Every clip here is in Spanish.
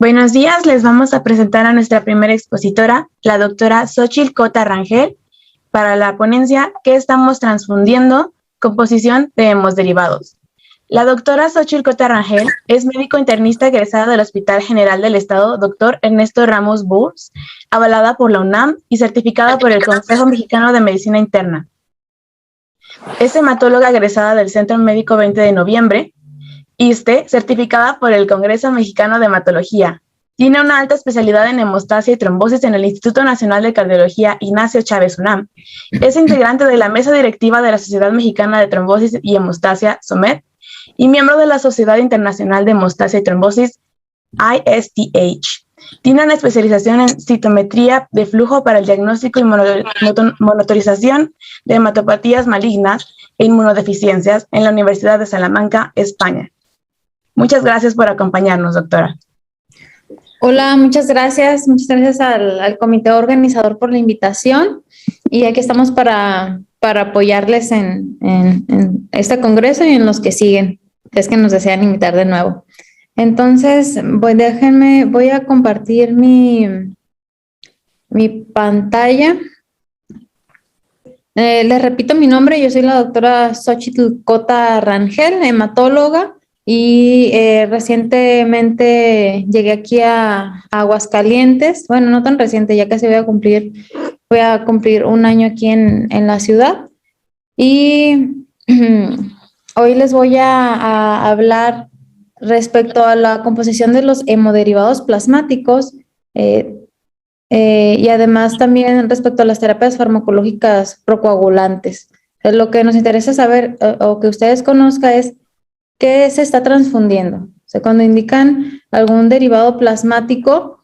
Buenos días, les vamos a presentar a nuestra primera expositora, la doctora Xóchitl Cota Rangel, para la ponencia ¿Qué estamos transfundiendo? Composición de hemoderivados. La doctora Xóchitl Cota Rangel es médico internista egresada del Hospital General del Estado Dr. Ernesto Ramos Burs, avalada por la UNAM y certificada por el Consejo Mexicano de Medicina Interna. Es hematóloga egresada del Centro Médico 20 de Noviembre, ISSSTE, certificada por el Congreso Mexicano de Hematología. Tiene una alta especialidad en hemostasia y trombosis en el Instituto Nacional de Cardiología Ignacio Chávez UNAM. Es integrante de la mesa directiva de la Sociedad Mexicana de Trombosis y Hemostasia, SOMED, y miembro de la Sociedad Internacional de Hemostasia y Trombosis, ISTH. Tiene una especialización en citometría de flujo para el diagnóstico y monitorización de hematopatías malignas e inmunodeficiencias en la Universidad de Salamanca, España. Muchas gracias por acompañarnos, doctora. Hola, muchas gracias al comité organizador por la invitación, y aquí estamos para apoyarles en este congreso y en los que siguen, si es que nos desean invitar de nuevo. Entonces, voy a compartir mi pantalla. Les repito mi nombre, yo soy la doctora Xóchitl Cota Rangel, hematóloga, y recientemente llegué aquí a Aguascalientes. Bueno, no tan reciente, ya casi voy a cumplir un año aquí en la ciudad. Y hoy les voy a hablar respecto a la composición de los hemoderivados plasmáticos, y además también respecto a las terapias farmacológicas procoagulantes. Lo que nos interesa saber o que ustedes conozcan es qué se está transfundiendo. O sea, cuando indican algún derivado plasmático,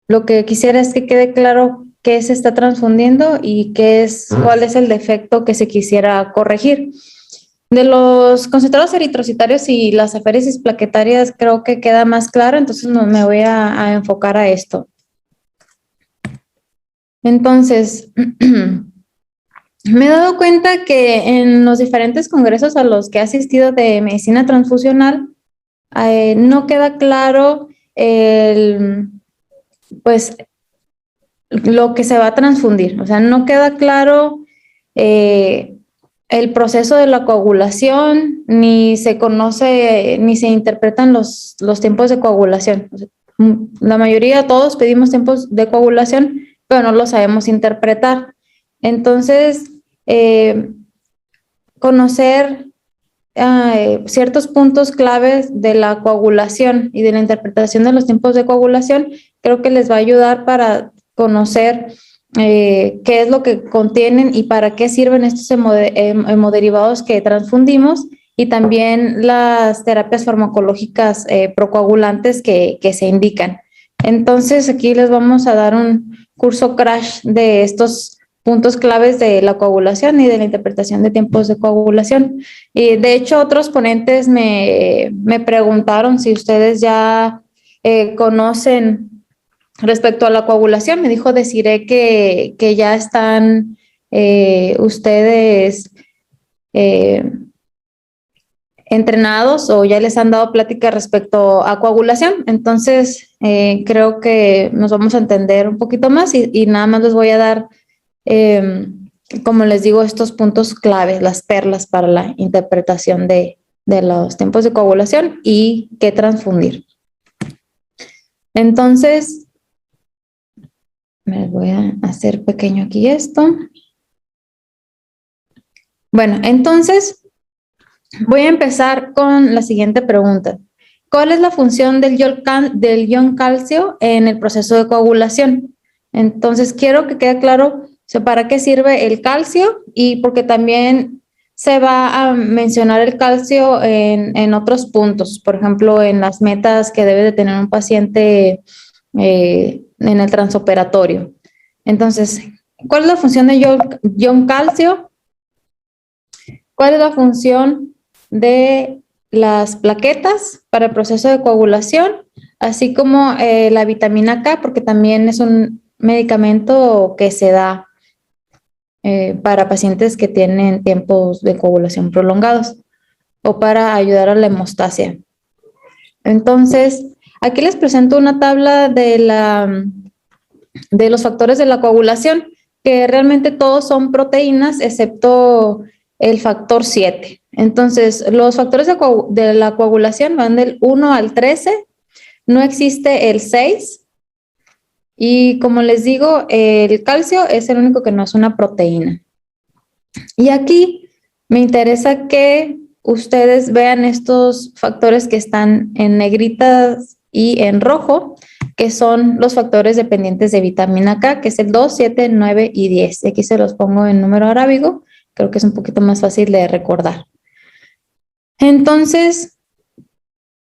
lo que quisiera es que quede claro qué se está transfundiendo y cuál es el defecto que se quisiera corregir. De los concentrados eritrocitarios y las aféresis plaquetarias creo que queda más claro, entonces me voy a enfocar a esto. Entonces, me he dado cuenta que en los diferentes congresos a los que he asistido de medicina transfusional, no queda claro pues lo que se va a transfundir. O sea, no queda claro el proceso de la coagulación, ni se conoce, ni se interpretan los tiempos de coagulación. O sea, la mayoría, todos pedimos tiempos de coagulación, pero no los sabemos interpretar. Entonces, conocer ciertos puntos claves de la coagulación y de la interpretación de los tiempos de coagulación, creo que les va a ayudar para conocer qué es lo que contienen y para qué sirven estos hemoderivados que transfundimos, y también las terapias farmacológicas procoagulantes que se indican. Entonces, aquí les vamos a dar un curso crash de estos puntos claves de la coagulación y de la interpretación de tiempos de coagulación. Y de hecho, otros ponentes me preguntaron si ustedes ya conocen respecto a la coagulación. Me dijo Desiree que ya están ustedes entrenados o ya les han dado plática respecto a coagulación. Entonces, creo que nos vamos a entender un poquito más y nada más les voy a dar, como les digo, estos puntos claves, las perlas para la interpretación de los tiempos de coagulación y qué transfundir. Entonces, me voy a hacer pequeño aquí esto. Bueno, entonces voy a empezar con la siguiente pregunta. ¿Cuál es la función del ion calcio en el proceso de coagulación? Entonces, quiero que quede claro para qué sirve el calcio, y porque también se va a mencionar el calcio en otros puntos. Por ejemplo, en las metas que debe de tener un paciente en el transoperatorio. Entonces, ¿cuál es la función de ion calcio? ¿Cuál es la función de las plaquetas para el proceso de coagulación? Así como la vitamina K, porque también es un medicamento que se da para pacientes que tienen tiempos de coagulación prolongados o para ayudar a la hemostasia. Entonces, aquí les presento una tabla de los factores de la coagulación, que realmente todos son proteínas excepto el factor 7. Entonces, los factores de la coagulación van del 1 al 13, no existe el 6. Y como les digo, el calcio es el único que no es una proteína. Y aquí me interesa que ustedes vean estos factores que están en negritas y en rojo, que son los factores dependientes de vitamina K, que es el 2, 7, 9 y 10. Y aquí se los pongo en número arábigo, creo que es un poquito más fácil de recordar. Entonces,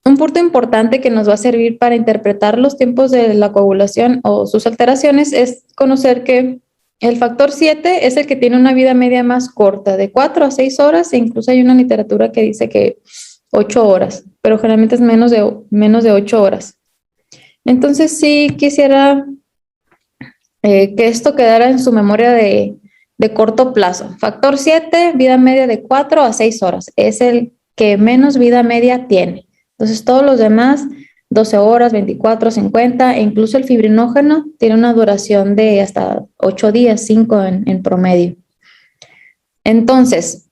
un punto importante que nos va a servir para interpretar los tiempos de la coagulación o sus alteraciones es conocer que el factor 7 es el que tiene una vida media más corta, de 4 a 6 horas, e incluso hay una literatura que dice que 8 horas, pero generalmente es menos de 8 horas. Entonces sí quisiera que esto quedara en su memoria de corto plazo. Factor 7, vida media de 4 a 6 horas, es el que menos vida media tiene. Entonces todos los demás, 12 horas, 24, 50, e incluso el fibrinógeno tiene una duración de hasta 8 días, 5 en promedio. Entonces,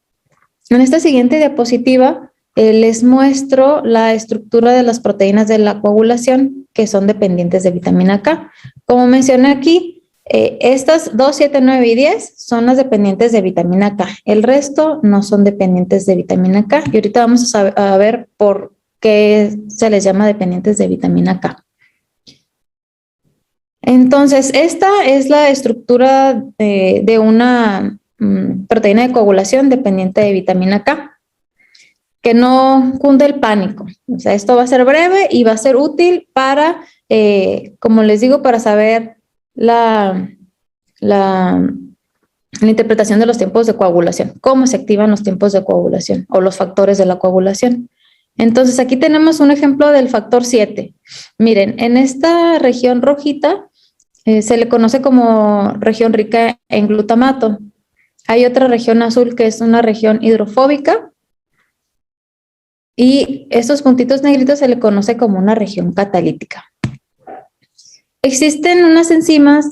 en esta siguiente diapositiva les muestro la estructura de las proteínas de la coagulación que son dependientes de vitamina K. Como mencioné aquí, estas 2, 7, 9 y 10 son las dependientes de vitamina K. El resto no son dependientes de vitamina K. Y ahorita vamos a ver por qué se les llama dependientes de vitamina K. Entonces, esta es la estructura de una proteína de coagulación dependiente de vitamina K. Que no cunde el pánico. O sea, esto va a ser breve y va a ser útil para, como les digo, para saber la interpretación de los tiempos de coagulación, cómo se activan los tiempos de coagulación o los factores de la coagulación. Entonces, aquí tenemos un ejemplo del factor 7. Miren, en esta región rojita se le conoce como región rica en glutamato. Hay otra región azul que es una región hidrofóbica. Y estos puntitos negritos se le conoce como una región catalítica. Existen unas enzimas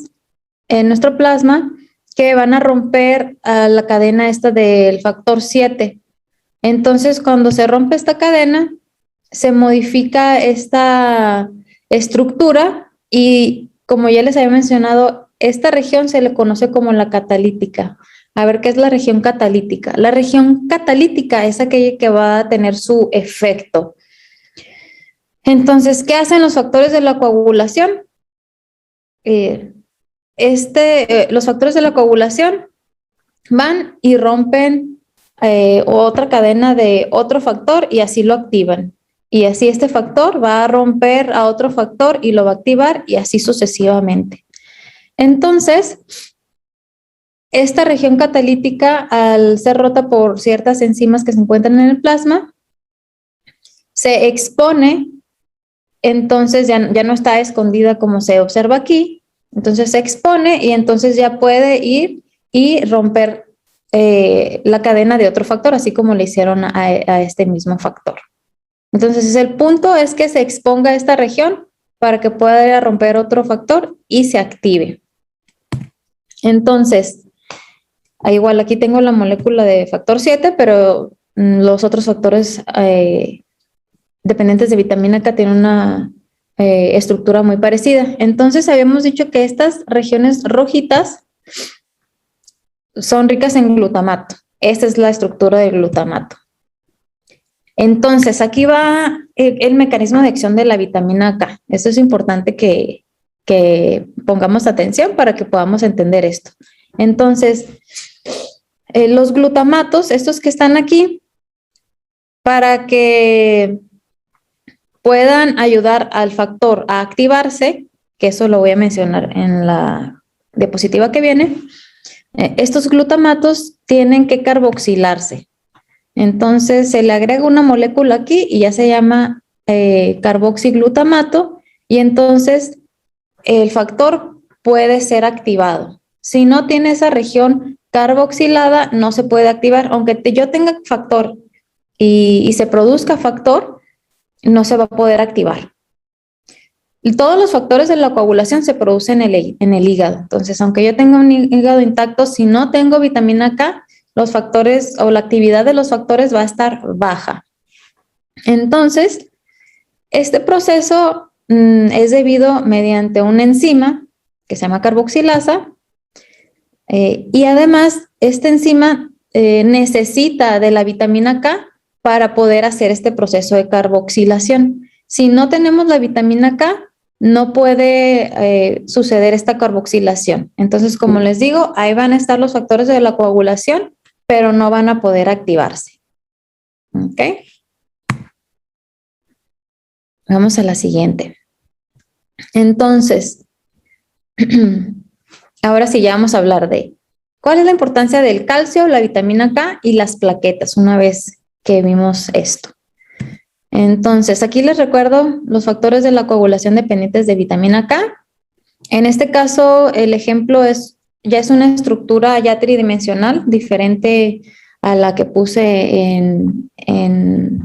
en nuestro plasma que van a romper a la cadena esta del factor 7. Entonces, cuando se rompe esta cadena, se modifica esta estructura y, como ya les había mencionado, esta región se le conoce como la catalítica. A ver, ¿qué es la región catalítica? La región catalítica es aquella que va a tener su efecto. Entonces, ¿qué hacen los factores de la coagulación? Los factores de la coagulación van y rompen otra cadena de otro factor y así lo activan. Y así este factor va a romper a otro factor y lo va a activar y así sucesivamente. Entonces, esta región catalítica, al ser rota por ciertas enzimas que se encuentran en el plasma, se expone, entonces ya no está escondida como se observa aquí, entonces se expone y entonces ya puede ir y romper la cadena de otro factor, así como le hicieron a este mismo factor. Entonces el punto es que se exponga esta región para que pueda ir a romper otro factor y se active. Entonces, igual aquí tengo la molécula de factor 7, pero los otros factores dependientes de vitamina K tienen una estructura muy parecida. Entonces habíamos dicho que estas regiones rojitas son ricas en glutamato. Esta es la estructura del glutamato. Entonces aquí va el mecanismo de acción de la vitamina K. Eso es importante que pongamos atención para que podamos entender esto. Entonces, los glutamatos, estos que están aquí, para que puedan ayudar al factor a activarse, que eso lo voy a mencionar en la diapositiva que viene, estos glutamatos tienen que carboxilarse. Entonces se le agrega una molécula aquí y ya se llama carboxiglutamato y entonces el factor puede ser activado. Si no tiene esa región carboxilada, no se puede activar. Aunque yo tenga factor y se produzca factor, no se va a poder activar. Y todos los factores de la coagulación se producen en el hígado. Entonces, aunque yo tenga un hígado intacto, si no tengo vitamina K, los factores o la actividad de los factores va a estar baja. Entonces, este proceso es debido mediante una enzima que se llama carboxilasa y además esta enzima necesita de la vitamina K para poder hacer este proceso de carboxilación. Si no tenemos la vitamina K, no puede suceder esta carboxilación. Entonces, como les digo, ahí van a estar los factores de la coagulación, pero no van a poder activarse. ¿Ok? Vamos a la siguiente. Entonces, ahora sí ya vamos a hablar de cuál es la importancia del calcio, la vitamina K y las plaquetas, una vez que vimos esto. Entonces, aquí les recuerdo los factores de la coagulación dependientes de vitamina K. En este caso, el ejemplo ya es una estructura ya tridimensional, diferente a la que puse en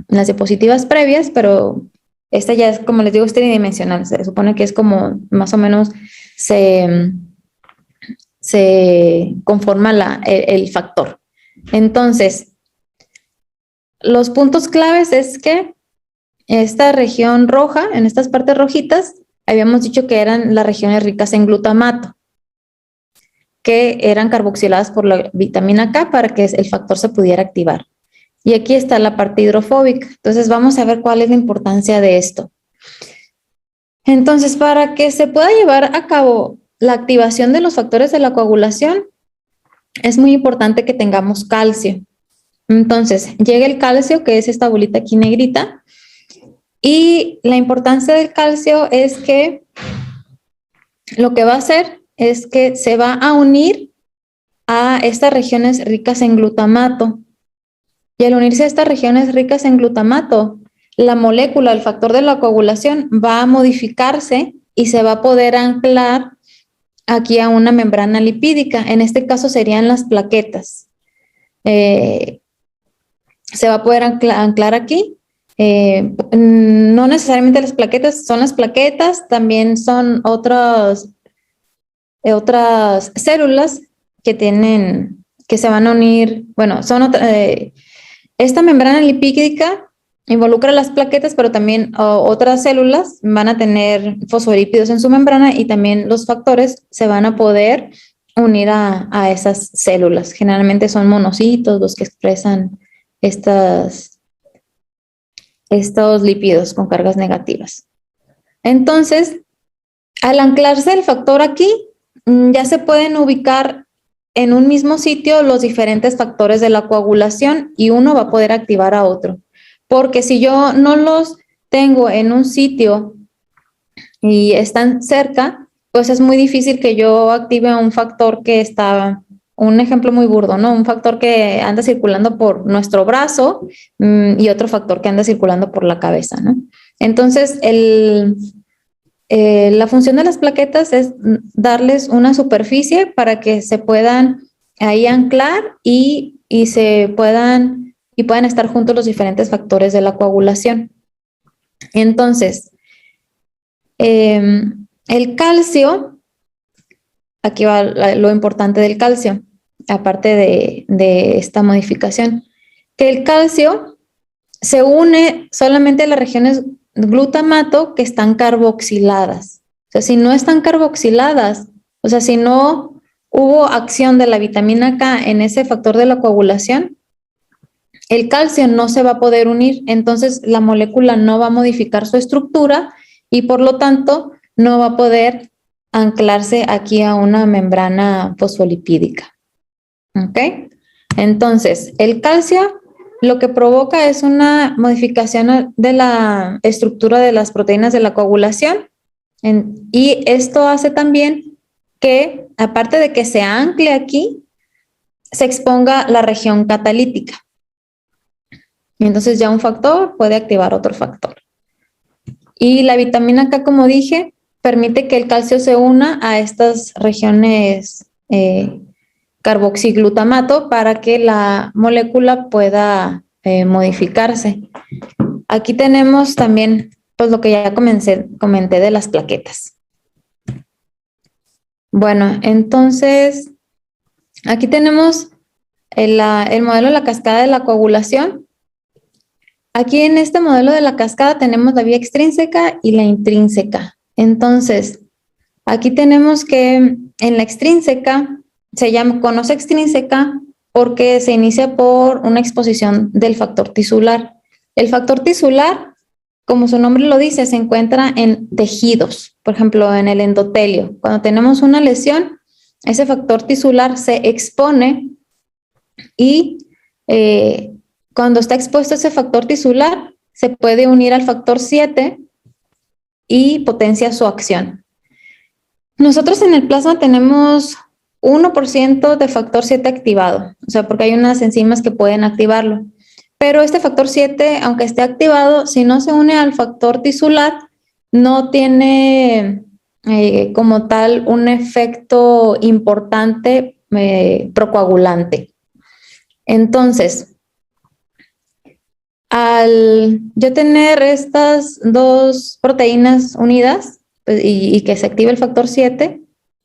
las diapositivas previas, pero esta ya es, como les digo, es tridimensional. Se supone que es como más o menos se conforma el factor. Entonces, los puntos claves es que esta región roja, en estas partes rojitas, habíamos dicho que eran las regiones ricas en glutamato, que eran carboxiladas por la vitamina K para que el factor se pudiera activar. Y aquí está la parte hidrofóbica. Entonces vamos a ver cuál es la importancia de esto. Entonces, para que se pueda llevar a cabo la activación de los factores de la coagulación, es muy importante que tengamos calcio. Entonces, llega el calcio, que es esta bolita aquí negrita, y la importancia del calcio es que lo que va a hacer es que se va a unir a estas regiones ricas en glutamato. Y al unirse a estas regiones ricas en glutamato, la molécula, el factor de la coagulación, va a modificarse y se va a poder anclar aquí a una membrana lipídica. En este caso serían las plaquetas. Se va a poder anclar aquí. No necesariamente las plaquetas, son las plaquetas, también son otras células que se van a unir. Bueno, son esta membrana lipídica involucra las plaquetas, pero también otras células van a tener fosfolípidos en su membrana y también los factores se van a poder unir a esas células. Generalmente son monocitos los que expresan estos lípidos con cargas negativas. Entonces, al anclarse el factor aquí, ya se pueden ubicar en un mismo sitio los diferentes factores de la coagulación y uno va a poder activar a otro. Porque si yo no los tengo en un sitio y están cerca, pues es muy difícil que yo active un factor que está, un ejemplo muy burdo, ¿no? Un factor que anda circulando por nuestro brazo y otro factor que anda circulando por la cabeza, ¿no? Entonces, la función de las plaquetas es darles una superficie para que se puedan ahí anclar y puedan estar juntos los diferentes factores de la coagulación. Entonces, el calcio, aquí va lo importante del calcio, aparte de esta modificación, que el calcio se une solamente a las regiones glutamato que están carboxiladas. O sea, si no están carboxiladas, o sea, si no hubo acción de la vitamina K en ese factor de la coagulación, el calcio no se va a poder unir, entonces la molécula no va a modificar su estructura y por lo tanto no va a poder anclarse aquí a una membrana fosfolipídica. ¿Ok? Entonces, el calcio lo que provoca es una modificación de la estructura de las proteínas de la coagulación y esto hace también que, aparte de que se ancle aquí, se exponga la región catalítica. Y entonces ya un factor puede activar otro factor. Y la vitamina K, como dije, permite que el calcio se una a estas regiones carboxiglutamato para que la molécula pueda modificarse. aquí tenemos también pues lo que ya comenté de las plaquetas. Bueno, entonces aquí tenemos el modelo de la cascada de la coagulación. Aquí en este modelo de la cascada tenemos la vía extrínseca y la intrínseca. Entonces, aquí tenemos que en la extrínseca conoce extrínseca porque se inicia por una exposición del factor tisular. El factor tisular, como su nombre lo dice, se encuentra en tejidos, por ejemplo, en el endotelio. Cuando tenemos una lesión, ese factor tisular se expone y cuando está expuesto ese factor tisular, se puede unir al factor 7 y potencia su acción. Nosotros en el plasma tenemos 1% de factor 7 activado, o sea, porque hay unas enzimas que pueden activarlo. Pero este factor 7, aunque esté activado, si no se une al factor tisular, no tiene como tal un efecto importante procoagulante. Entonces, al yo tener estas dos proteínas unidas pues, y que se active el factor 7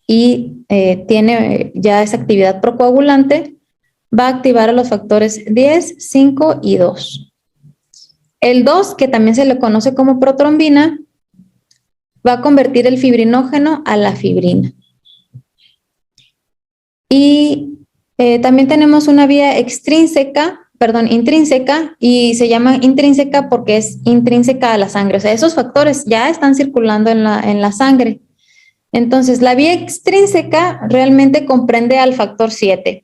y tiene ya esa actividad procoagulante, va a activar a los factores 10, 5 y 2. El 2, que también se le conoce como protrombina, va a convertir el fibrinógeno a la fibrina. Y también tenemos una vía intrínseca, y se llama intrínseca porque es intrínseca a la sangre. O sea, esos factores ya están circulando en la sangre. Entonces, la vía extrínseca realmente comprende al factor 7.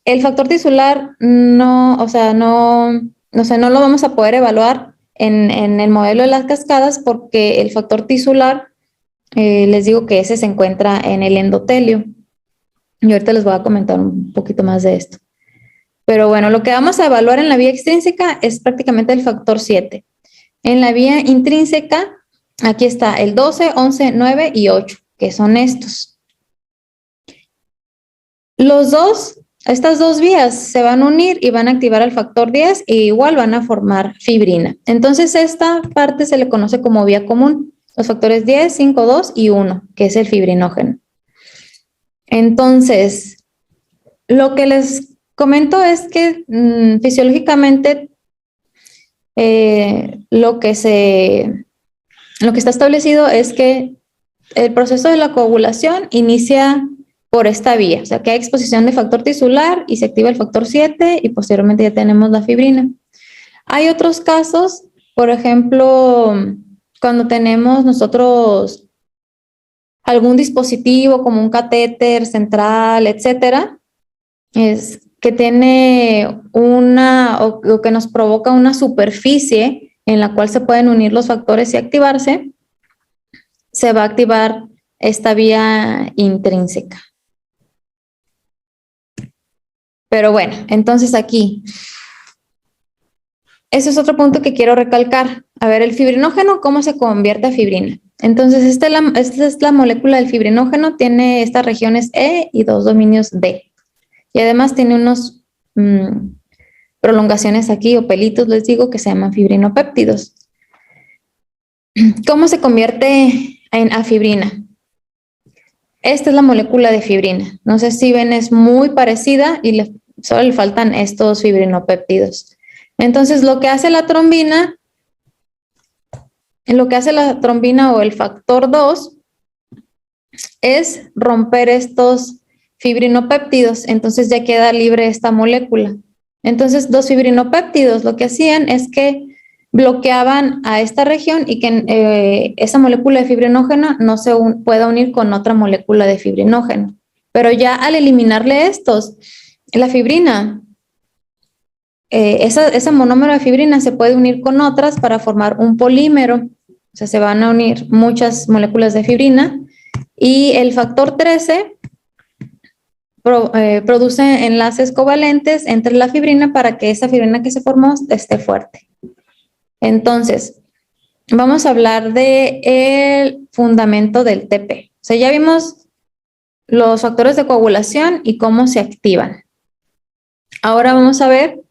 El factor tisular no lo vamos a poder evaluar en el modelo de las cascadas porque el factor tisular, les digo que ese se encuentra en el endotelio. Y ahorita les voy a comentar un poquito más de esto. Pero bueno, lo que vamos a evaluar en la vía extrínseca es prácticamente el factor 7. En la vía intrínseca, aquí está el 12, 11, 9 y 8, que son estos. Estas dos vías se van a unir y van a activar al factor 10 e igual van a formar fibrina. Entonces, esta parte se le conoce como vía común. Los factores 10, 5, 2 y 1, que es el fibrinógeno. Entonces, lo que les comento es que fisiológicamente lo que está establecido es que el proceso de la coagulación inicia por esta vía, o sea que hay exposición de factor tisular y se activa el factor 7 y posteriormente ya tenemos la fibrina. Hay otros casos, por ejemplo, cuando tenemos nosotros algún dispositivo como un catéter central, etcétera, es que tiene o que nos provoca una superficie en la cual se pueden unir los factores y activarse, se va a activar esta vía intrínseca. Pero bueno, entonces aquí, ese es otro punto que quiero recalcar. A ver, el fibrinógeno, ¿cómo se convierte a fibrina? Entonces, esta es la molécula del fibrinógeno, tiene estas regiones E y 2 dominios D. Y además tiene unos prolongaciones aquí o pelitos, les digo, que se llaman fibrinopéptidos. ¿Cómo se convierte a fibrina? Esta es la molécula de fibrina. No sé si ven, es muy parecida y solo le faltan estos fibrinopéptidos. Entonces, lo que hace la trombina o el factor 2 es romper estos fibrinopéptidos. Entonces, ya queda libre esta molécula. Entonces, los fibrinopéptidos lo que hacían es que bloqueaban a esta región y que esa molécula de fibrinógeno no se pueda unir con otra molécula de fibrinógeno. Pero ya al eliminarle estos, la fibrina, ese monómero de fibrina se puede unir con otras para formar un polímero. O sea, se van a unir muchas moléculas de fibrina y el factor 13 produce enlaces covalentes entre la fibrina para que esa fibrina que se formó esté fuerte. Entonces, vamos a hablar del fundamento del TP. O sea, ya vimos los factores de coagulación y cómo se activan. Ahora vamos a ver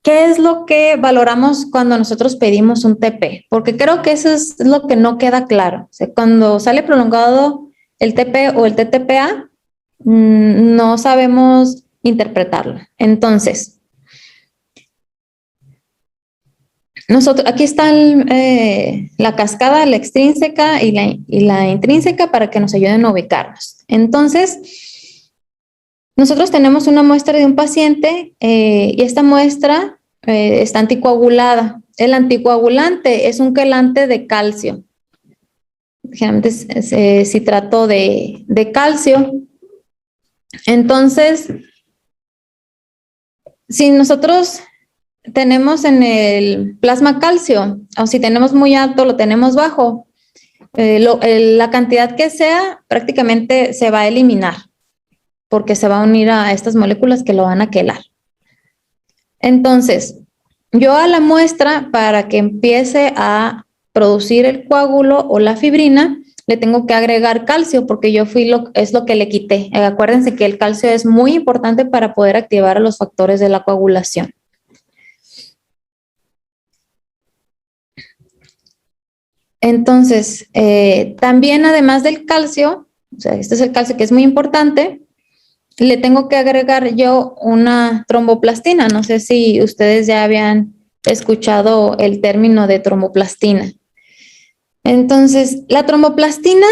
¿qué es lo que valoramos cuando nosotros pedimos un TP? Porque creo que eso es lo que no queda claro. O sea, cuando sale prolongado el TP o el TTPA, no sabemos interpretarlo. Entonces, aquí está la cascada, la extrínseca y la intrínseca para que nos ayuden a ubicarnos. Entonces, nosotros tenemos una muestra de un paciente y esta muestra está anticoagulada. El anticoagulante es un quelante de calcio. Generalmente es citrato de calcio. Entonces, si nosotros tenemos en el plasma calcio, o si tenemos muy alto, lo tenemos bajo, la cantidad que sea prácticamente se va a eliminar porque se va a unir a estas moléculas que lo van a quelar. Entonces, yo a la muestra, para que empiece a producir el coágulo o la fibrina, le tengo que agregar calcio porque es lo que le quité. Acuérdense que el calcio es muy importante para poder activar a los factores de la coagulación. Entonces, también además del calcio, o sea, este es el calcio que es muy importante, le tengo que agregar yo una tromboplastina. No sé si ustedes ya habían escuchado el término de tromboplastina. Entonces, la tromboplastina,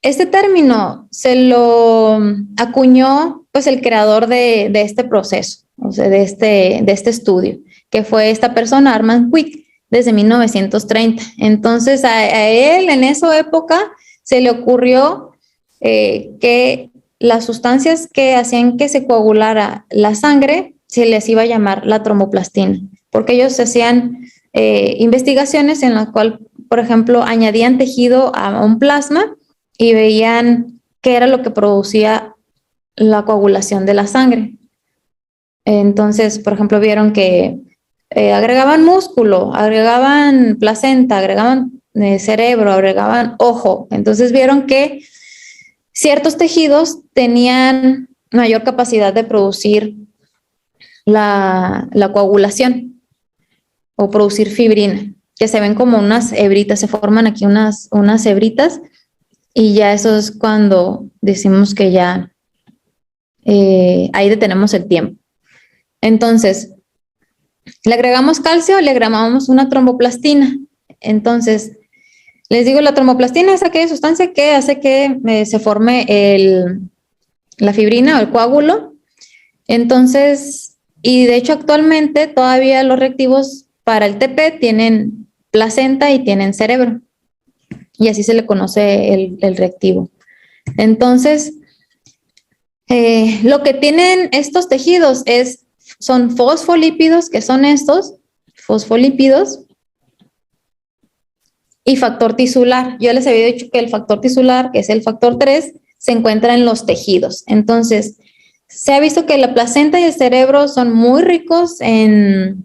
este término se lo acuñó pues el creador de este proceso, o sea, de este estudio, que fue esta persona, Armand Quick, desde 1930. Entonces, a él en esa época se le ocurrió que las sustancias que hacían que se coagulara la sangre se les iba a llamar la tromboplastina, porque ellos hacían investigaciones en las cuales, por ejemplo, añadían tejido a un plasma y veían qué era lo que producía la coagulación de la sangre. Entonces, por ejemplo, vieron que agregaban músculo, agregaban placenta, agregaban cerebro, agregaban ojo. Entonces vieron que ciertos tejidos tenían mayor capacidad de producir la coagulación o producir fibrina, que se ven como unas hebritas, se forman aquí unas hebritas y ya eso es cuando decimos que ya ahí detenemos el tiempo. Entonces, le agregamos calcio, le agregamos una tromboplastina. Entonces, les digo, la tromboplastina es aquella sustancia que hace que se forme la fibrina o el coágulo. Entonces, y de hecho actualmente todavía los reactivos para el TP tienen placenta y tienen cerebro. Y así se le conoce el reactivo. Entonces, lo que tienen estos tejidos son fosfolípidos, que son estos fosfolípidos, y factor tisular. Yo les había dicho que el factor tisular, que es el factor 3, se encuentra en los tejidos. Entonces, se ha visto que la placenta y el cerebro son muy ricos en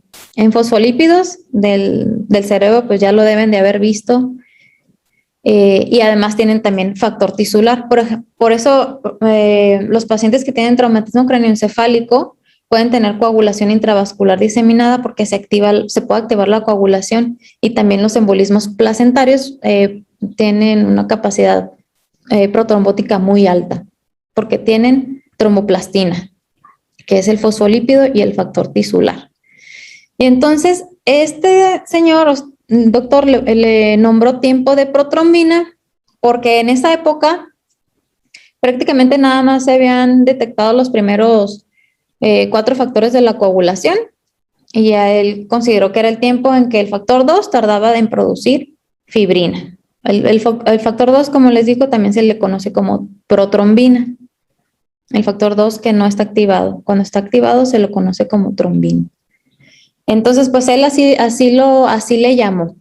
fosfolípidos. Del cerebro, pues ya lo deben de haber visto. Y además tienen también factor tisular. Por eso, los pacientes que tienen traumatismo craneoencefálico pueden tener coagulación intravascular diseminada porque se puede activar la coagulación, y también los embolismos placentarios tienen una capacidad protrombótica muy alta porque tienen tromboplastina, que es el fosfolípido y el factor tisular. Y entonces este señor, doctor, le nombró tiempo de protrombina porque en esa época prácticamente nada más se habían detectado los primeros 4 factores de la coagulación, y ya él consideró que era el tiempo en que el factor 2 tardaba en producir fibrina. El factor 2, como les digo, también se le conoce como protrombina. El factor 2 que no está activado. Cuando está activado se lo conoce como trombina. Entonces, pues él así le llamó.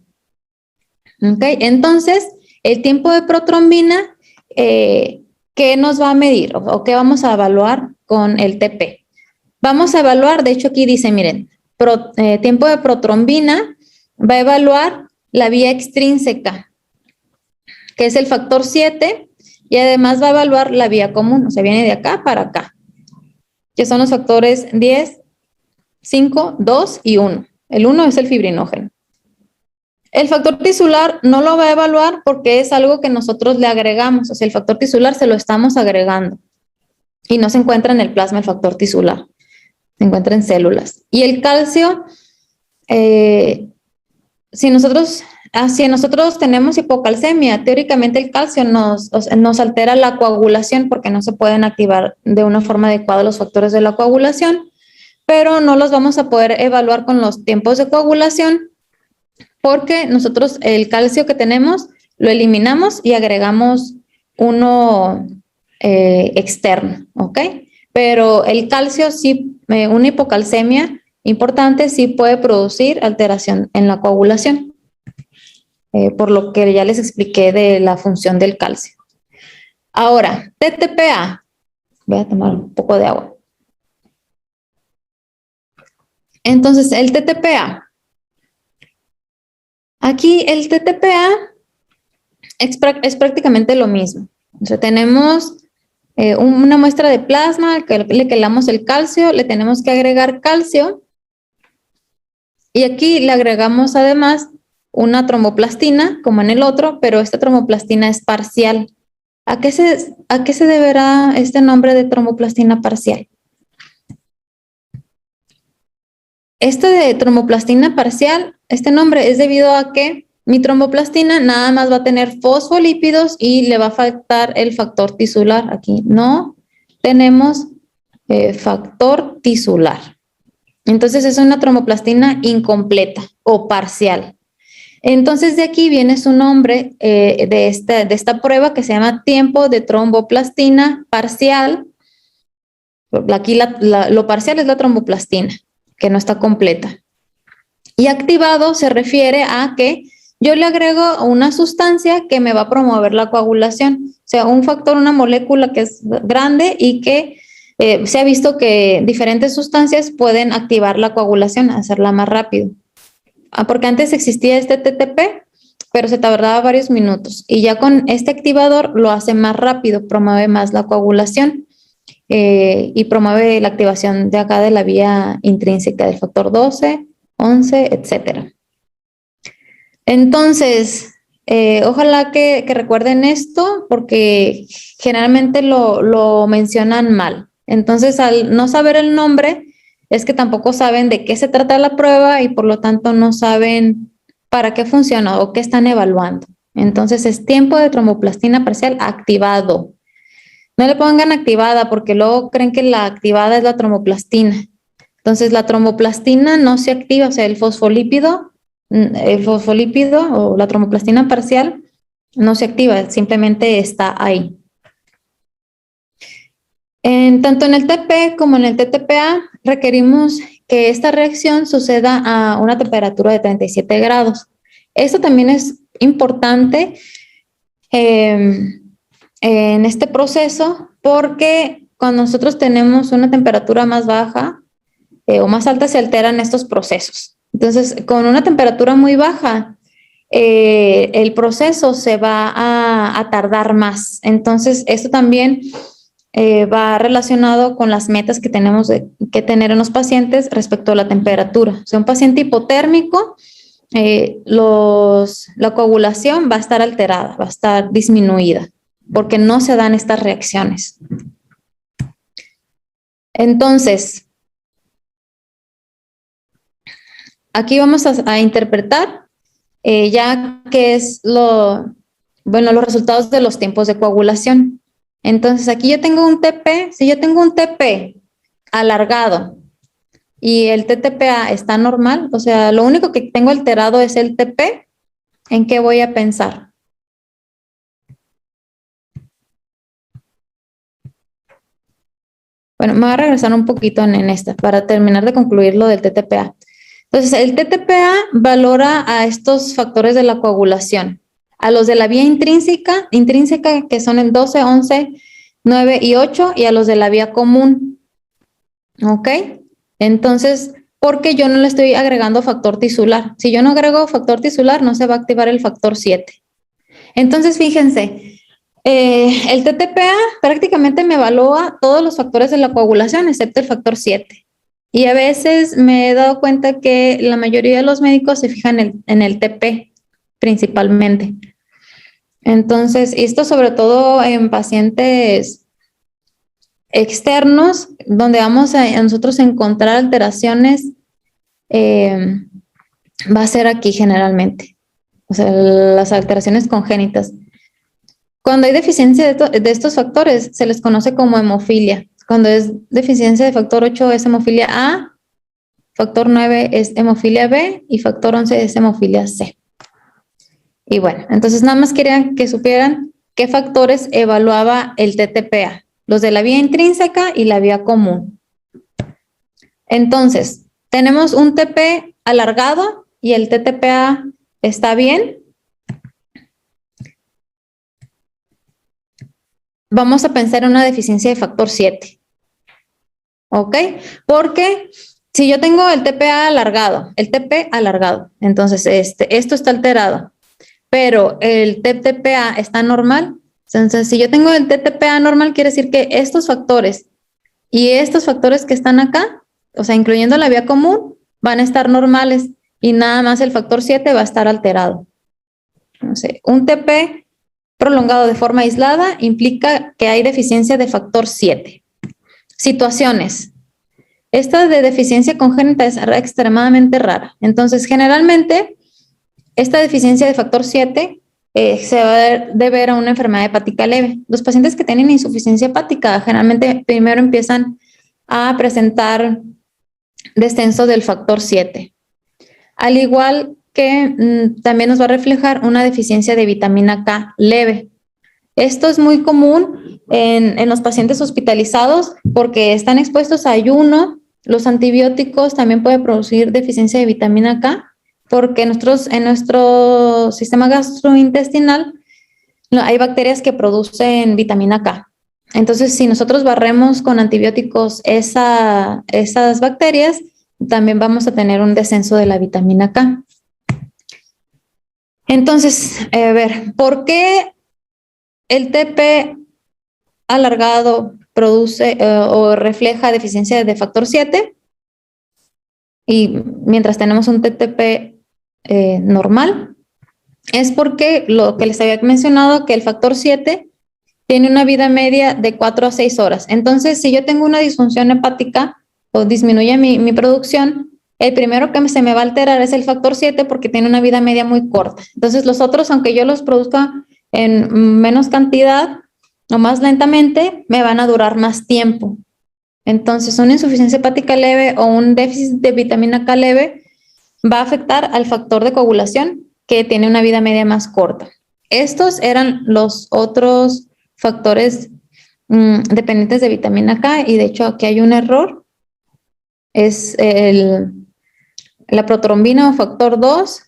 ¿Okay? Entonces, el tiempo de protrombina, ¿qué nos va a medir o qué vamos a evaluar con el TP? Vamos a evaluar, de hecho aquí dice, miren, tiempo de protrombina va a evaluar la vía extrínseca, que es el factor 7, y además va a evaluar la vía común, o sea, viene de acá para acá, que son los factores 10 5, 2 y 1. El 1 es el fibrinógeno. El factor tisular no lo va a evaluar porque es algo que nosotros le agregamos. O sea, el factor tisular se lo estamos agregando. Y no se encuentra en el plasma el factor tisular. Se encuentra en células. Y el calcio, si nosotros tenemos hipocalcemia, teóricamente el calcio nos altera la coagulación porque no se pueden activar de una forma adecuada los factores de la coagulación, pero no los vamos a poder evaluar con los tiempos de coagulación porque nosotros el calcio que tenemos lo eliminamos y agregamos uno externo, ¿ok? Pero el calcio sí, una hipocalcemia importante sí puede producir alteración en la coagulación, por lo que ya les expliqué de la función del calcio. Ahora, TTPA. Voy a tomar un poco de agua. Entonces, el TTPA. Aquí el TTPA es prácticamente lo mismo. O sea, tenemos una muestra de plasma, que le damos el calcio, le tenemos que agregar calcio y aquí le agregamos además una tromboplastina, como en el otro, pero esta tromboplastina es parcial. ¿A qué se deberá este nombre de tromboplastina parcial? Este de tromboplastina parcial, este nombre es debido a que mi tromboplastina nada más va a tener fosfolípidos y le va a faltar el factor tisular. Aquí no tenemos factor tisular. Entonces es una tromboplastina incompleta o parcial. Entonces de aquí viene su nombre de esta prueba que se llama tiempo de tromboplastina parcial. Aquí lo parcial es la tromboplastina, que no está completa. Y activado se refiere a que yo le agrego una sustancia que me va a promover la coagulación. O sea, un factor, una molécula que es grande y que se ha visto que diferentes sustancias pueden activar la coagulación, hacerla más rápido. Porque antes existía este TTP, pero se tardaba varios minutos. Y ya con este activador lo hace más rápido, promueve más la coagulación y promueve la activación de acá de la vía intrínseca del factor 12, 11, etcétera. Entonces, ojalá que recuerden esto porque generalmente lo mencionan mal. Entonces, al no saber el nombre, es que tampoco saben de qué se trata la prueba y por lo tanto no saben para qué funciona o qué están evaluando. Entonces, es tiempo de tromboplastina parcial activado. No le pongan activada porque luego creen que la activada es la tromboplastina. Entonces, la tromboplastina no se activa, o sea, el fosfolípido o la tromboplastina parcial no se activa, simplemente está ahí. Tanto en el TP como en el TTPA requerimos que esta reacción suceda a una temperatura de 37 grados. Esto también es importante en este proceso porque cuando nosotros tenemos una temperatura más baja o más alta se alteran estos procesos. Entonces, con una temperatura muy baja, el proceso se va a tardar más. Entonces, esto también va relacionado con las metas que tenemos que tener en los pacientes respecto a la temperatura. O sea, un paciente hipotérmico, la coagulación va a estar alterada, va a estar disminuida, porque no se dan estas reacciones. Entonces, aquí vamos a interpretar ya que es los resultados de los tiempos de coagulación. Entonces, aquí yo tengo un TP, si yo tengo un TP alargado y el TTPA está normal, o sea, lo único que tengo alterado es el TP, ¿en qué voy a pensar? Bueno, me voy a regresar un poquito en esta para terminar de concluir lo del TTPA. Entonces, el TTPA valora a estos factores de la coagulación, a los de la vía intrínseca que son el 12, 11, 9 y 8, y a los de la vía común. ¿Ok? Entonces, porque yo no le estoy agregando factor tisular. Si yo no agrego factor tisular, no se va a activar el factor 7. Entonces, fíjense, el TTPA prácticamente me evalúa todos los factores de la coagulación, excepto el factor 7. Y a veces me he dado cuenta que la mayoría de los médicos se fijan en el TP principalmente. Entonces, esto sobre todo en pacientes externos, donde vamos a nosotros encontrar alteraciones, va a ser aquí generalmente, o sea, las alteraciones congénitas. Cuando hay deficiencia de estos factores, se les conoce como hemofilia. Cuando es deficiencia de factor 8 es hemofilia A, factor 9 es hemofilia B y factor 11 es hemofilia C. Y bueno, entonces nada más quería que supieran qué factores evaluaba el TTPA, los de la vía intrínseca y la vía común. Entonces, tenemos un TP alargado y el TTPA está bien. Vamos a pensar en una deficiencia de factor 7. ¿Ok? Porque si yo tengo el TP alargado, entonces esto está alterado, pero el TTPA está normal. Entonces, si yo tengo el TTPA normal, quiere decir que estos factores y estos factores que están acá, o sea, incluyendo la vía común, van a estar normales y nada más el factor 7 va a estar alterado. No sé, un TP prolongado de forma aislada implica que hay deficiencia de factor 7. Situaciones. Esta de deficiencia congénita es extremadamente rara. Entonces, generalmente, esta deficiencia de factor 7 se va a deber a una enfermedad hepática leve. Los pacientes que tienen insuficiencia hepática generalmente primero empiezan a presentar descenso del factor 7. Al igual que también nos va a reflejar una deficiencia de vitamina K leve. Esto es muy común en los pacientes hospitalizados porque están expuestos a ayuno. Los antibióticos también pueden producir deficiencia de vitamina K porque en nuestro sistema gastrointestinal hay bacterias que producen vitamina K. Entonces, si nosotros barremos con antibióticos esas bacterias, también vamos a tener un descenso de la vitamina K. Entonces, a ver, ¿por qué el TP alargado produce o refleja deficiencia de factor 7? Y mientras tenemos un TTP normal, es porque lo que les había mencionado, que el factor 7 tiene una vida media de 4 a 6 horas. Entonces, si yo tengo una disfunción hepática o disminuye mi producción, el primero que se me va a alterar es el factor 7 porque tiene una vida media muy corta. Entonces, los otros, aunque yo los produzca en menos cantidad o más lentamente, me van a durar más tiempo. Entonces, una insuficiencia hepática leve o un déficit de vitamina K leve va a afectar al factor de coagulación, que tiene una vida media más corta. Estos eran los otros factores dependientes de vitamina K, y de hecho aquí hay un error. Es la protrombina o factor 2,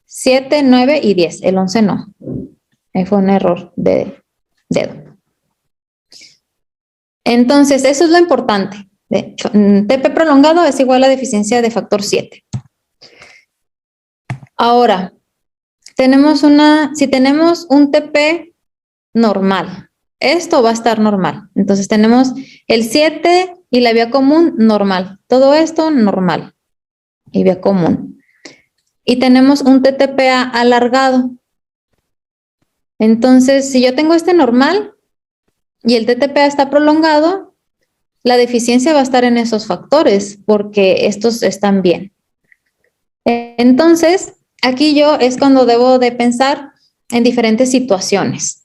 7, 9 y 10. El 11 no. Fue un error de dedo. Entonces, eso es lo importante. TP prolongado es igual a deficiencia de factor 7. Ahora, si tenemos un TP normal, esto va a estar normal. Entonces, tenemos el 7 y la vía común normal. Todo esto normal y vía común. Y tenemos un TTPA alargado. Entonces, si yo tengo este normal y el TTPA está prolongado, la deficiencia va a estar en esos factores porque estos están bien. Entonces, aquí yo es cuando debo de pensar en diferentes situaciones.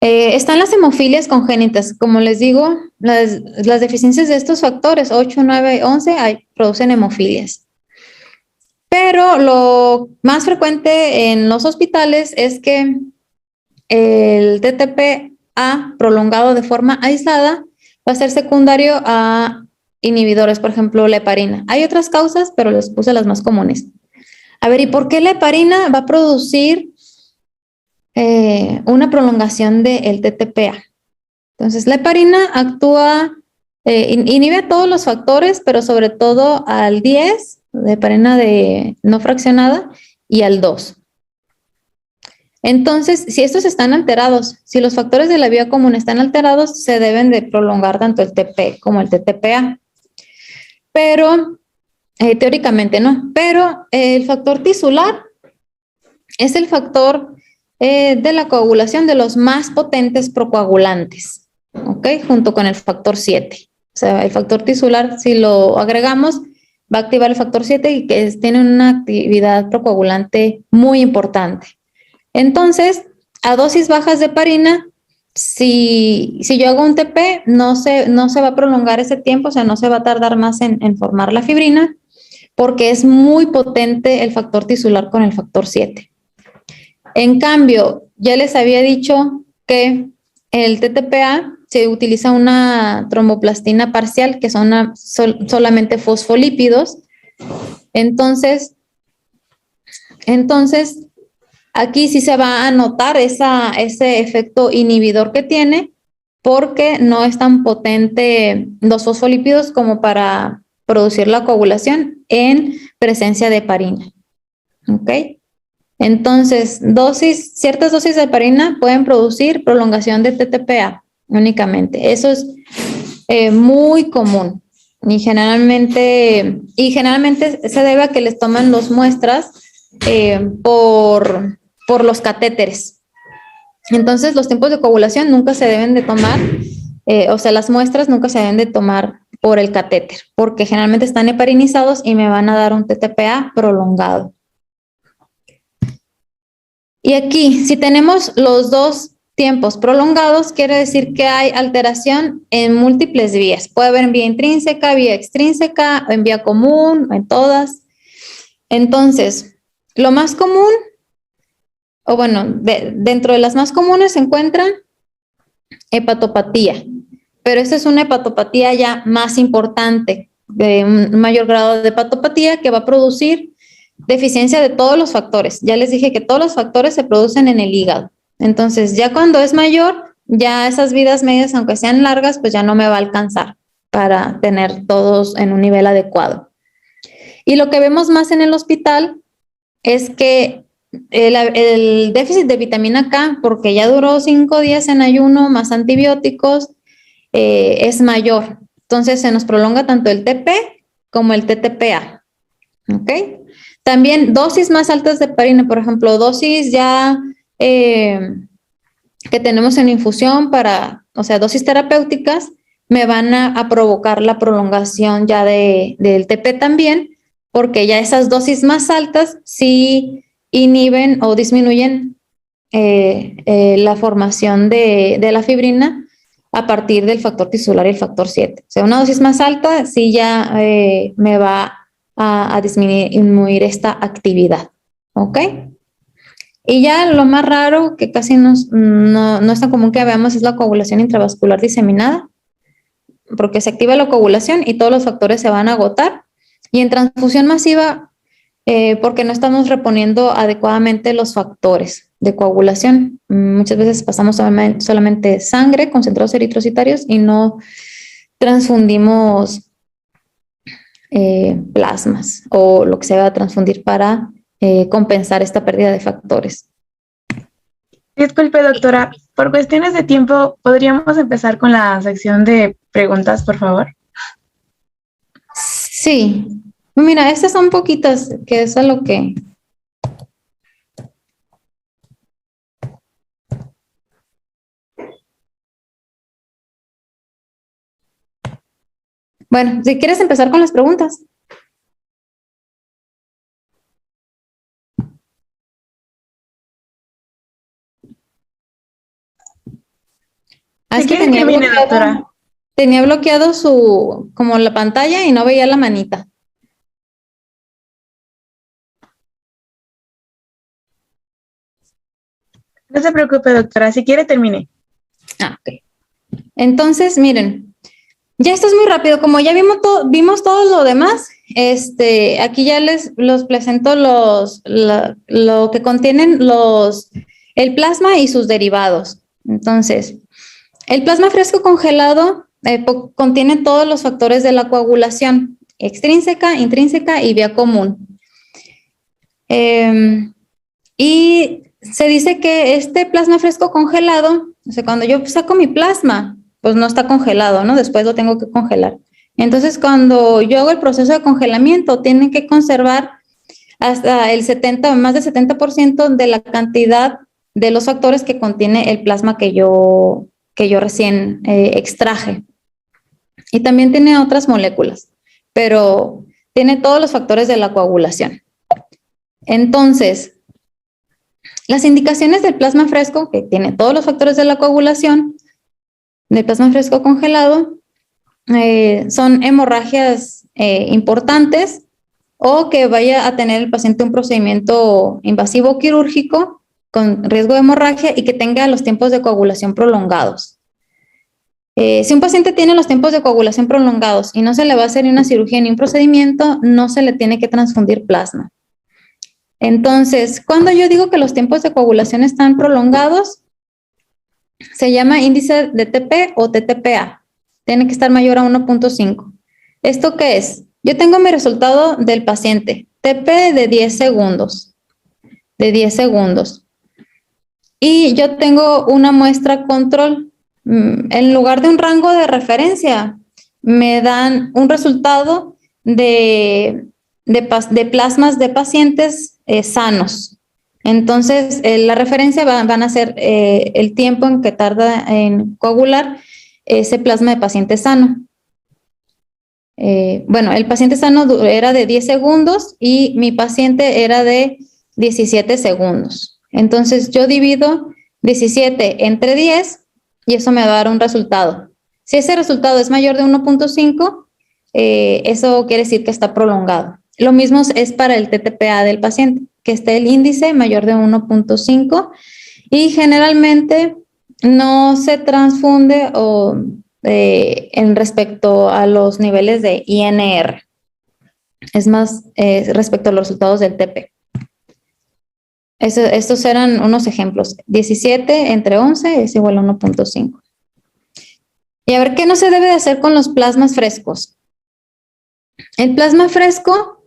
Están las hemofilias congénitas. Como les digo, las deficiencias de estos factores, 8, 9, 11, producen hemofilias. Pero lo más frecuente en los hospitales es que el TTPA prolongado de forma aislada va a ser secundario a inhibidores, por ejemplo, la heparina. Hay otras causas, pero les puse las más comunes. A ver, ¿y por qué la heparina va a producir una prolongación del TTPA? Entonces, la heparina actúa, inhibe a todos los factores, pero sobre todo al 10, de heparina no fraccionada, y al 2. Entonces, si estos están alterados, si los factores de la vía común están alterados, se deben de prolongar tanto el TP como el TTPA. Pero, teóricamente no, pero el factor tisular es el factor de la coagulación de los más potentes procoagulantes, ¿ok? Junto con el factor 7. O sea, el factor tisular, si lo agregamos, va a activar el factor 7 y que tiene una actividad procoagulante muy importante. Entonces, a dosis bajas de heparina, si yo hago un TP, no se va a prolongar ese tiempo, o sea, no se va a tardar más en formar la fibrina, porque es muy potente el factor tisular con el factor 7. En cambio, ya les había dicho que el TTPA se utiliza una tromboplastina parcial, que son solamente fosfolípidos. Entonces, aquí sí se va a notar ese efecto inhibidor que tiene, porque no es tan potente los fosfolípidos como para producir la coagulación en presencia de heparina. ¿Ok? Entonces, ciertas dosis de heparina pueden producir prolongación de TTPA únicamente. Eso es muy común y generalmente se debe a que les toman las muestras por los catéteres. Entonces, los tiempos de coagulación nunca se deben de tomar, o sea, las muestras nunca se deben de tomar por el catéter, porque generalmente están heparinizados y me van a dar un TTPA prolongado. Y aquí, si tenemos los dos tiempos prolongados, quiere decir que hay alteración en múltiples vías. Puede haber en vía intrínseca, vía extrínseca, en vía común, en todas. Entonces, lo más común, o bueno, dentro de las más comunes se encuentran hepatopatía, pero esta es una hepatopatía ya más importante, de un mayor grado de hepatopatía que va a producir deficiencia de todos los factores. Ya les dije que todos los factores se producen en el hígado. Entonces, ya cuando es mayor, ya esas vidas medias, aunque sean largas, pues ya no me va a alcanzar para tener todos en un nivel adecuado. Y lo que vemos más en el hospital es que el déficit de vitamina K, porque ya duró 5 días en ayuno, más antibióticos, es mayor. Entonces, se nos prolonga tanto el TP como el TTPA. ¿Ok? También dosis más altas de heparina, por ejemplo, dosis ya que tenemos en infusión o sea, dosis terapéuticas, me van a provocar la prolongación ya del TP también, porque ya esas dosis más altas sí inhiben o disminuyen la formación de la fibrina a partir del factor tisular y el factor 7. O sea, una dosis más alta sí ya me va a disminuir esta actividad. ¿Ok? Y ya lo más raro, que casi no es tan común que veamos, es la coagulación intravascular diseminada, porque se activa la coagulación y todos los factores se van a agotar. Y en transfusión masiva, porque no estamos reponiendo adecuadamente los factores de coagulación. Muchas veces pasamos solamente sangre, concentrados eritrocitarios, y no transfundimos plasmas o lo que se va a transfundir para compensar esta pérdida de factores. Disculpe, doctora, por cuestiones de tiempo, ¿podríamos empezar con la sección de preguntas, por favor? Sí. Mira, estas son poquitas, que es a lo que... Bueno, si quieres empezar con las preguntas. Es que tenía bloqueado como la pantalla y no veía la manita. No se preocupe, doctora, si quiere termine. Ok. Entonces, miren, ya esto es muy rápido. Como ya vimos todo lo demás, aquí ya los presento lo que contienen el plasma y sus derivados. Entonces, el plasma fresco congelado contiene todos los factores de la coagulación, extrínseca, intrínseca y vía común. Y se dice que este plasma fresco congelado, o sea, cuando yo saco mi plasma, pues no está congelado, ¿no? Después lo tengo que congelar. Entonces, cuando yo hago el proceso de congelamiento, tienen que conservar hasta el 70 o más del 70% de la cantidad de los factores que contiene el plasma que yo recién extraje. Y también tiene otras moléculas, pero tiene todos los factores de la coagulación. Entonces, las indicaciones del plasma fresco, que tiene todos los factores de la coagulación, del plasma fresco congelado, son hemorragias importantes o que vaya a tener el paciente un procedimiento invasivo quirúrgico con riesgo de hemorragia y que tenga los tiempos de coagulación prolongados. Si un paciente tiene los tiempos de coagulación prolongados y no se le va a hacer ni una cirugía ni un procedimiento, no se le tiene que transfundir plasma. Entonces, cuando yo digo que los tiempos de coagulación están prolongados, se llama índice de TP o TTPA. Tiene que estar mayor a 1.5. ¿Esto qué es? Yo tengo mi resultado del paciente, TP de 10 segundos. De 10 segundos. Y yo tengo una muestra control. En lugar de un rango de referencia, me dan un resultado de plasmas de pacientes sanos. Entonces, la referencia van a ser el tiempo en que tarda en coagular ese plasma de paciente sano. Bueno, el paciente sano era de 10 segundos y mi paciente era de 17 segundos. Entonces, yo divido 17 entre 10 y eso me va a dar un resultado. Si ese resultado es mayor de 1.5, eso quiere decir que está prolongado. Lo mismo es para el TTPA del paciente, que esté el índice mayor de 1.5 y generalmente no se transfunde en respecto a los niveles de INR. Es más respecto a los resultados del TP. Estos eran unos ejemplos. 17 entre 11 es igual a 1.5. Y a ver, ¿qué no se debe de hacer con los plasmas frescos? El plasma fresco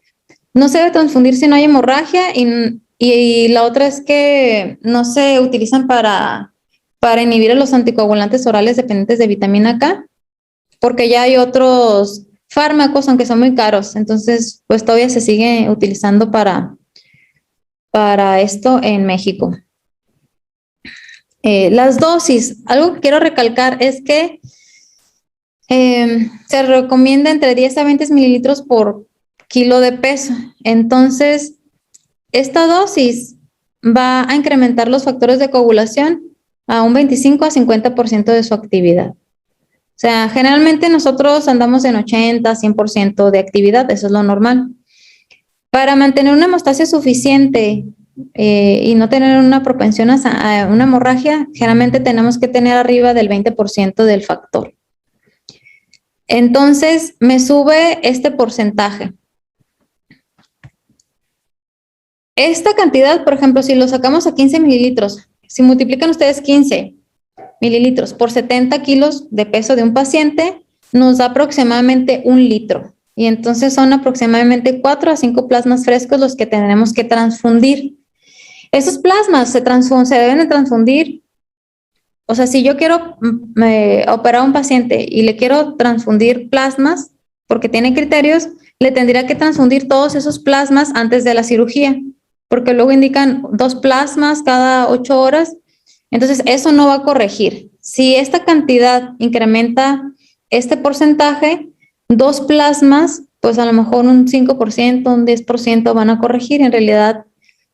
no se debe transfundir si no hay hemorragia y la otra es que no se utilizan para inhibir a los anticoagulantes orales dependientes de vitamina K, porque ya hay otros fármacos, aunque son muy caros. Entonces, pues todavía se sigue utilizando para esto en México. Las dosis, algo que quiero recalcar es que se recomienda entre 10 a 20 mililitros por kilo de peso. Entonces, esta dosis va a incrementar los factores de coagulación a un 25 a 50% de su actividad. O sea, generalmente nosotros andamos en 80 a 100% de actividad, eso es lo normal. Para mantener una hemostasia suficiente y no tener una propensión a una hemorragia, generalmente tenemos que tener arriba del 20% del factor. Entonces, me sube este porcentaje. Esta cantidad, por ejemplo, si lo sacamos a 15 mililitros, si multiplican ustedes 15 mililitros por 70 kilos de peso de un paciente, nos da aproximadamente 1 litro. Y entonces son aproximadamente 4 a 5 plasmas frescos los que tenemos que transfundir. Esos plasmas se deben de transfundir. O sea, si yo quiero operar a un paciente y le quiero transfundir plasmas, porque tiene criterios, le tendría que transfundir todos esos plasmas antes de la cirugía, porque luego indican 2 plasmas cada 8 horas. Entonces, eso no va a corregir. Si esta cantidad incrementa este porcentaje, 2 plasmas, pues a lo mejor un 5%, un 10% van a corregir. En realidad,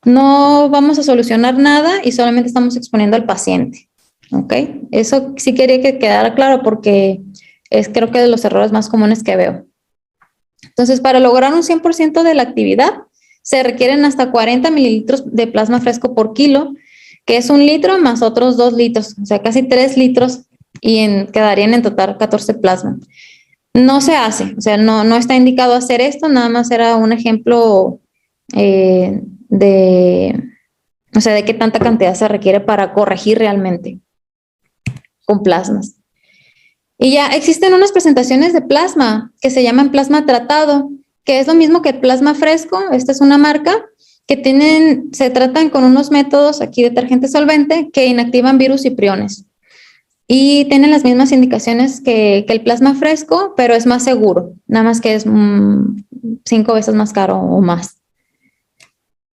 no vamos a solucionar nada y solamente estamos exponiendo al paciente. ¿Ok? Eso sí quería que quedara claro porque es creo que de los errores más comunes que veo. Entonces, para lograr un 100% de la actividad, se requieren hasta 40 mililitros de plasma fresco por kilo, que es 1 litro más otros 2 litros, o sea, casi 3 litros y quedarían en total 14 plasmas. No se hace, o sea, no está indicado hacer esto, nada más era un ejemplo de qué tanta cantidad se requiere para corregir realmente con plasmas. Y ya existen unas presentaciones de plasma que se llaman plasma tratado, que es lo mismo que el plasma fresco. Esta es una marca que se tratan con unos métodos aquí detergente solvente que inactivan virus y priones. Y tienen las mismas indicaciones que el plasma fresco, pero es más seguro, nada más que es 5 veces más caro o más.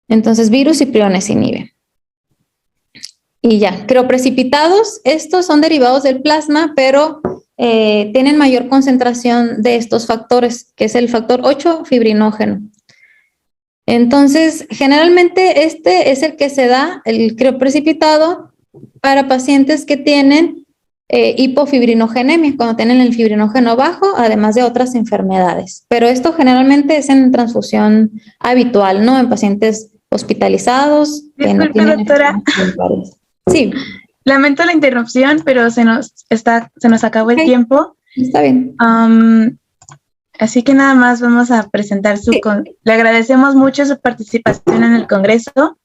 Entonces, virus y priones se inhiben. Y ya, crioprecipitados, estos son derivados del plasma, pero tienen mayor concentración de estos factores, que es el factor 8 fibrinógeno. Entonces, generalmente este es el que se da, el crioprecipitado, para pacientes que tienen hipofibrinogénemia, cuando tienen el fibrinógeno bajo, además de otras enfermedades. Pero esto generalmente es en transfusión habitual, ¿no? En pacientes hospitalizados. Disculpe, doctora. Sí. Lamento la interrupción, pero se nos acabó el tiempo. Está bien. Así que nada más vamos a presentar le agradecemos mucho su participación en el Congreso.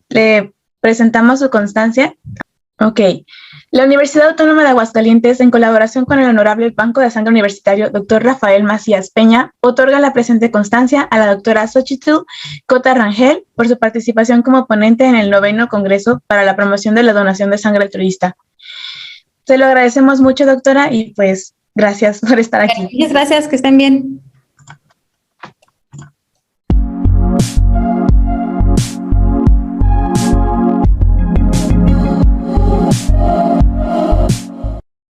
Le presentamos su constancia. Ok. La Universidad Autónoma de Aguascalientes, en colaboración con el Honorable Banco de Sangre Universitario, Dr. Rafael Macías Peña, otorga la presente constancia a la doctora Xochitl Cota Rangel por su participación como ponente en el 9º Congreso para la promoción de la donación de sangre altruista. Se lo agradecemos mucho, doctora, y pues gracias por estar aquí. Muchas gracias, que estén bien.